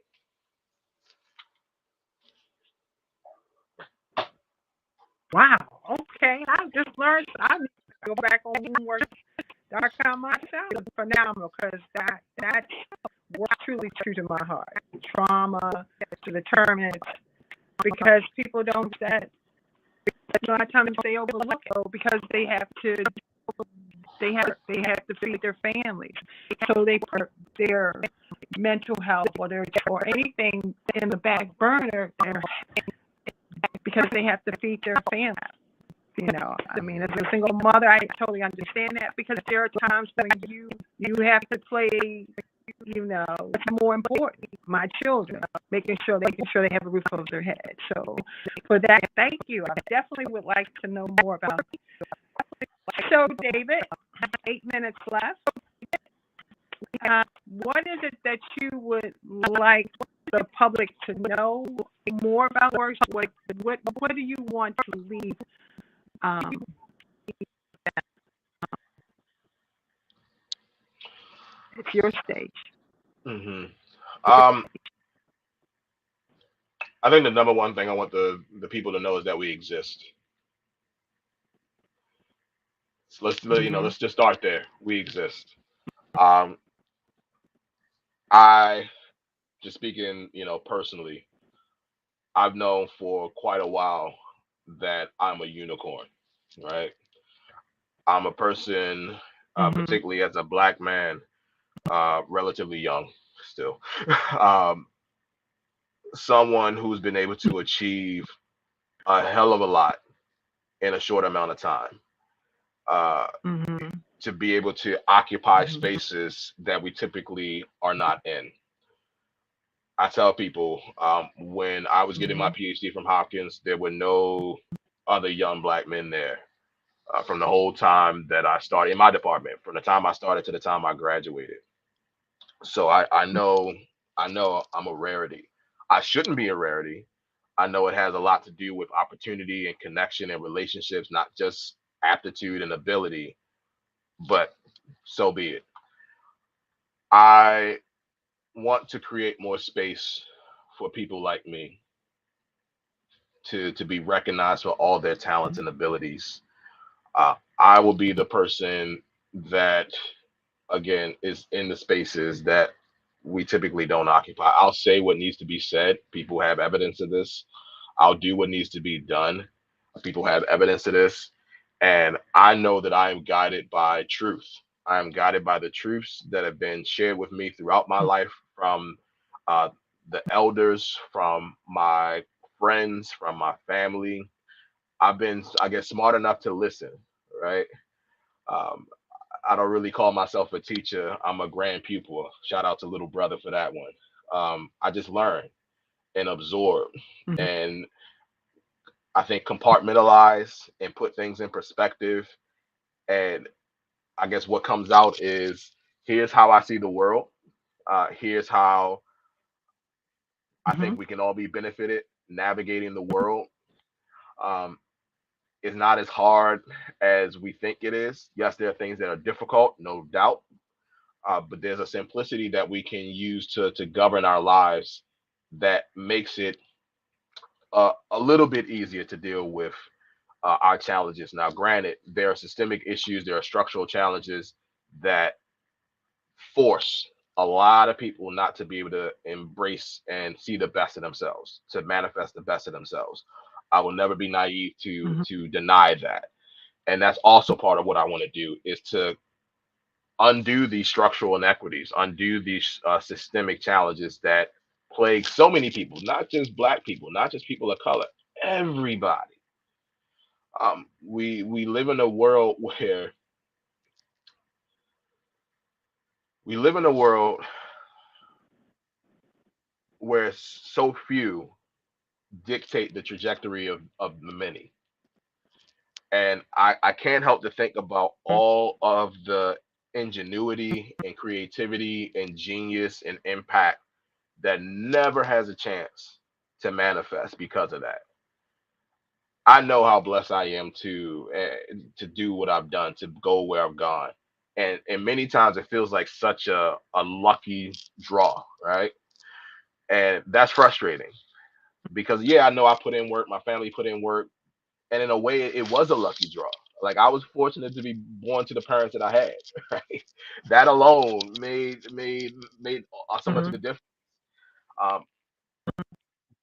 Wow. Okay. I just learned. I need to go back on Wombwork.com myself. It's phenomenal because that works truly true to my heart. Trauma to the determinants because people don't say a lot of times they overlook it because they have to feed their families. So they put their mental health or anything in the back burner because they have to feed their family. I mean, as a single mother, I totally understand that because there are times when you have to play, what's more important, my children, making sure they have a roof over their head. So for that, thank you. I definitely would like to know more about it. So David, 8 minutes left. What is it that you would like the public to know more about works? What do you want to leave? It's your stage. hmm I think the number one thing I want the people to know is that we exist. So Mm-hmm. let's just start there. We exist. Um, I just speaking, personally, I've known for quite a while that I'm a unicorn, right? I'm a person, Mm-hmm. particularly as a black man, relatively young still, um, someone who's been able to achieve a hell of a lot in a short amount of time. Uh, Mm-hmm. to be able to occupy Mm-hmm. spaces that we typically are not in. I tell people when I was getting my Mm-hmm. PhD from Hopkins, there were no other young black men there from the whole time that I started in my department, from the time I started to the time I graduated. So I know I'm a rarity. I shouldn't be a rarity. I know it has a lot to do with opportunity and connection and relationships, not just aptitude and ability, but so be it. I want to create more space for people like me to be recognized for all their talents and abilities. I will be the person that again is in the spaces that we typically don't occupy. I'll say what needs to be said. People have evidence of this. I'll do what needs to be done. People have evidence of this. And I know that I am guided by truth. I am guided by the truths that have been shared with me throughout my life from uh, the elders, from my friends, from my family. I've been, I guess, smart enough to listen, right? Um, I don't really call myself a teacher. I'm a grand pupil. Shout out to little brother for that one. I just learn and absorb Mm-hmm. and I think compartmentalize and put things in perspective. And I guess what comes out is here's how I see the world. Here's how I Mm-hmm. think we can all be benefited navigating the world. Um, it's not as hard as we think it is. Yes, there are things that are difficult, no doubt, but there's a simplicity that we can use to govern our lives that makes it a little bit easier to deal with our challenges. Now, granted, there are systemic issues, there are structural challenges that force a lot of people not to be able to embrace and see the best of themselves, to manifest the best of themselves. I will never be naive to Mm-hmm. to deny that. And that's also part of what I want to do, is to undo these structural inequities, undo these systemic challenges that plague so many people, not just Black people, not just people of color, everybody. We live in a world where we live in a world where so few dictate the trajectory of the many. And I can't help to think about all of the ingenuity and creativity and genius and impact that never has a chance to manifest because of that. I know how blessed I am to do what I've done, to go where I've gone. And many times it feels like such a lucky draw, right? And that's frustrating because yeah, I know I put in work, my family put in work, and in a way it was a lucky draw. Like I was fortunate to be born to the parents that I had, right? That alone made so much of the Mhm. difference. Um,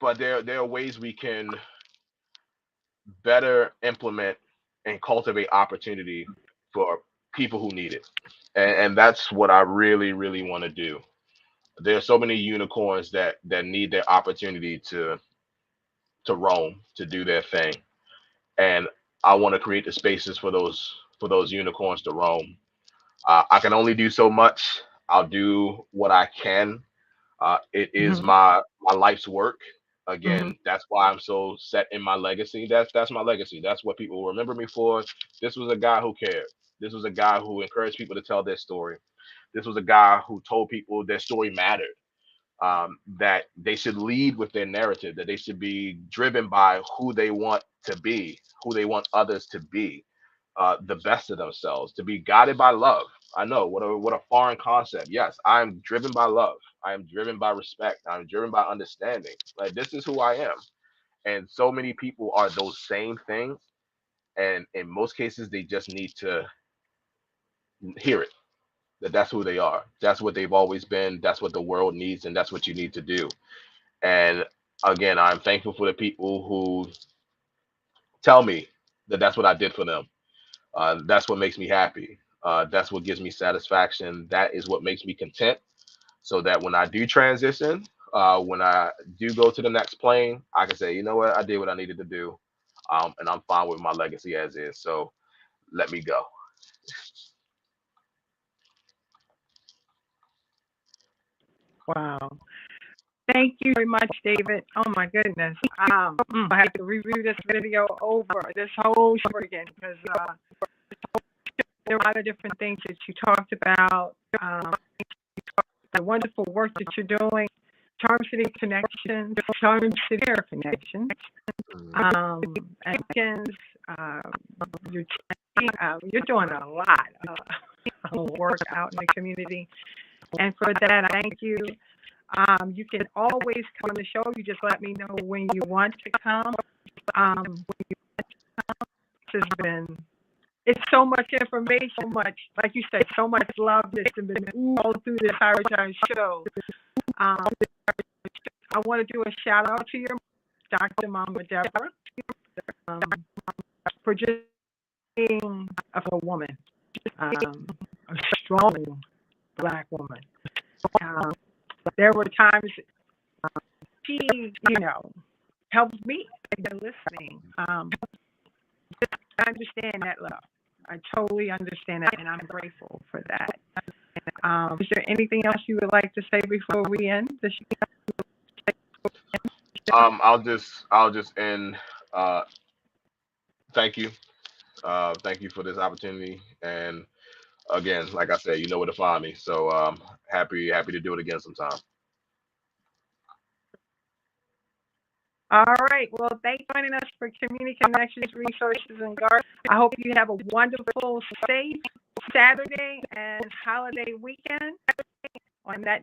but there are ways we can better implement and cultivate opportunity for people who need it. And that's what I really, really want to do. There's so many unicorns that need their opportunity to roam, to do their thing. And I want to create the spaces for those unicorns to roam. I can only do so much. I'll do what I can. It is Mhm. my life's work. Mhm. Again, that's why I'm so set in my legacy. That's my legacy. That's what people will remember me for. This was a guy who cared. This was a guy who encouraged people to tell their story. This was a guy who told people their story mattered. That they should lead with their narrative. That they should be driven by who they want to be, who they want others to be, the best of themselves, to be guided by love. I know what a foreign concept. Yes, I'm driven by love. I am driven by respect. I'm driven by understanding. Like this is who I am. And so many people are those same things. And in most cases, they just need to hear it. That that's who they are. That's what they've always been. That's what the world needs, and that's what you need to do. And again, I'm thankful for the people who tell me that that's what I did for them. That's what makes me happy. That's what gives me satisfaction. That is what makes me content. So that when I do transition, when I do go to the next plane, I can say, you know what, I did what I needed to do, and I'm fine with my legacy as is. So let me go. Wow. Thank you very much, David. Oh my goodness. I have to review this video over, this whole show again, because there are a lot of different things that you talked about. The wonderful work that you're doing, Charm City Connections, Charm City Air Connections, and um, you're, you're doing a lot of work out in the community. And for that, I thank you. You can always come on the show. You just let me know when you want to come. This has been, it's so much information, so much, like you said, so much love that's been all through this entire show. Um, I want to do a shout out to your Dr. Mama Deborah, um, for just being a woman, a strong Black woman. Um, there were times she, helped me in listening. I understand that love. I totally understand that, and I'm grateful for that. Is there anything else you would like to say before we end the show? I'll just end. Uh, Thank you. Thank you for this opportunity. And again, like I said, you know where to find me. So happy to do it again sometime. All right. Well, thanks for joining us for Community Connections, Resources, and Guard. I hope you have a wonderful, safe Saturday and holiday weekend. On that